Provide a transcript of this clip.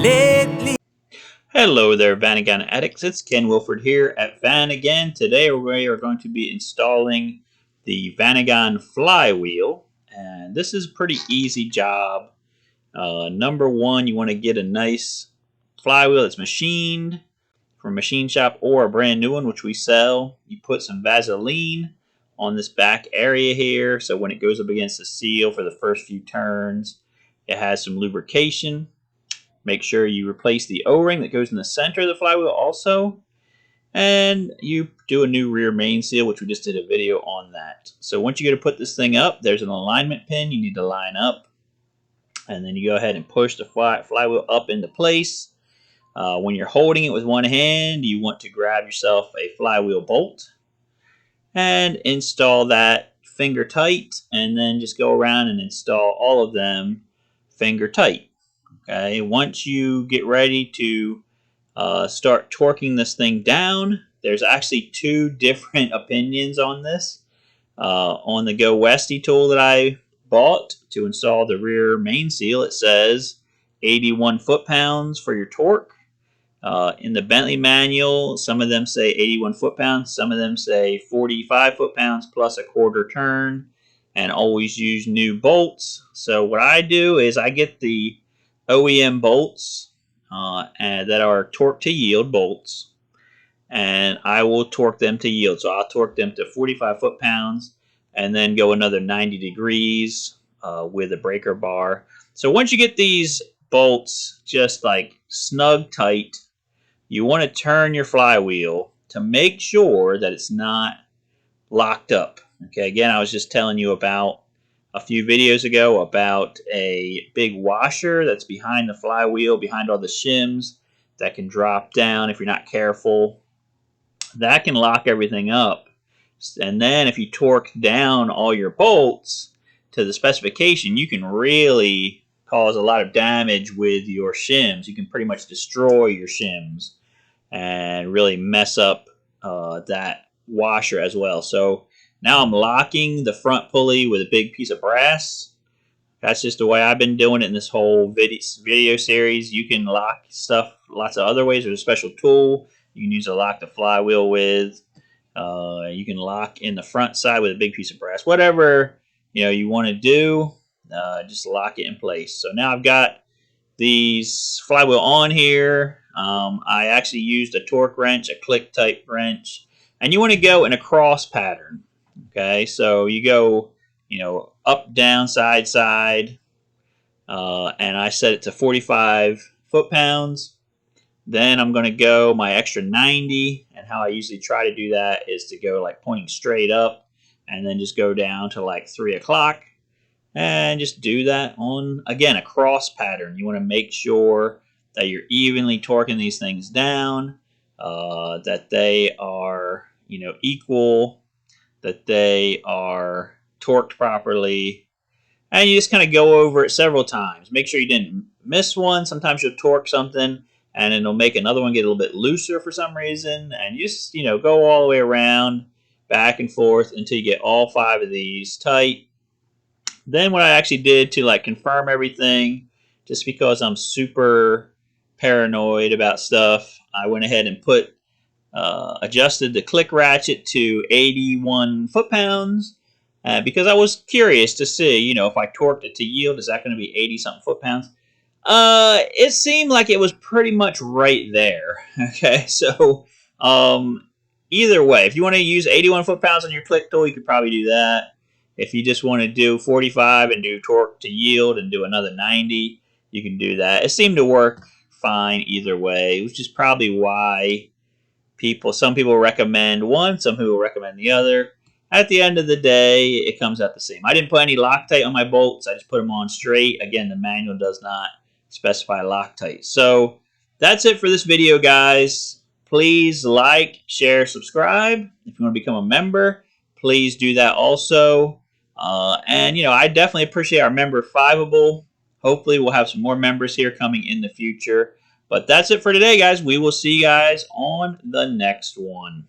lately. Hello there, Vanagon addicts. It's Ken Wilford here at Vanagon. Today we are going to be installing the Vanagon flywheel, and this is a pretty easy job. Number one, you want to get a nice flywheel that's machined from a machine shop or a brand new one, which we sell. You put some Vaseline on this back area here, so when it goes up against the seal for the first few turns, it has some lubrication. Make sure you replace the O-ring that goes in the center of the flywheel also. And you do a new rear main seal, which we just did a video on that. So once you go to put this thing up, there's an alignment pin you need to line up. And then you go ahead and push the flywheel up into place. When you're holding it with one hand, you want to grab yourself a flywheel bolt and install that finger tight. And then just go around and install all of them finger tight. Okay, once you get ready to start torquing this thing down, there's actually two different opinions on this. On the Go Westy tool that I bought to install the rear main seal, it says 81 foot-pounds for your torque. In the Bentley manual, some of them say 81 foot-pounds, some of them say 45 foot-pounds plus a quarter turn, and always use new bolts. So what I do is I get the OEM bolts and that are torque to yield bolts, and I will torque them to yield. So I'll torque them to 45 foot-pounds and then go another 90 degrees with a breaker bar. So once you get these bolts just like snug tight, you want to turn your flywheel to make sure that it's not locked up. Okay, again, I was just telling you about a few videos ago about a big washer that's behind the flywheel, behind all the shims, that can drop down if you're not careful. That can lock everything up. And then if you torque down all your bolts to the specification, you can really cause a lot of damage with your shims. You can pretty much destroy your shims and really mess up that washer as well. So now I'm locking the front pulley with a big piece of brass. That's just the way I've been doing it in this whole video series. You can lock stuff lots of other ways. There's a special tool you can use to lock the flywheel with. You can lock in the front side with a big piece of brass. Whatever you want to do, just lock it in place. So now I've got these flywheel on here. I actually used a torque wrench, a click type wrench, and you want to go in a cross pattern. Okay, so you go, up, down, side, side, and I set it to 45 foot-pounds. Then I'm going to go my extra 90, and how I usually try to do that is to go like pointing straight up, and then just go down to like 3 o'clock, and just do that on, again, a cross pattern. You want to make sure that you're evenly torquing these things down, that they are, equal, that they are torqued properly, and you just kind of go over it several times. Make sure you didn't miss one. Sometimes you'll torque something and it'll make another one get a little bit looser for some reason, and you just go all the way around, back and forth, until you get all 5 of these tight. Then what I actually did to confirm everything, just because I'm super paranoid about stuff, I went ahead and adjusted the click ratchet to 81 foot-pounds because I was curious to see, if I torqued it to yield, is that going to be 80-something foot-pounds? It seemed like it was pretty much right there. Okay, so either way, if you want to use 81 foot-pounds on your click tool, you could probably do that. If you just want to do 45 and do torque to yield and do another 90, you can do that. It seemed to work fine either way, which is probably why some people recommend one, some people recommend the other. At the end of the day, it comes out the same. I didn't put any Loctite on my bolts. I just put them on straight. Again, the manual does not specify Loctite. So that's it for this video, guys. Please like, share, subscribe. If you want to become a member, please do that also. And I definitely appreciate our member Fiveable. Hopefully we'll have some more members here coming in the future. But that's it for today, guys. We will see you guys on the next one.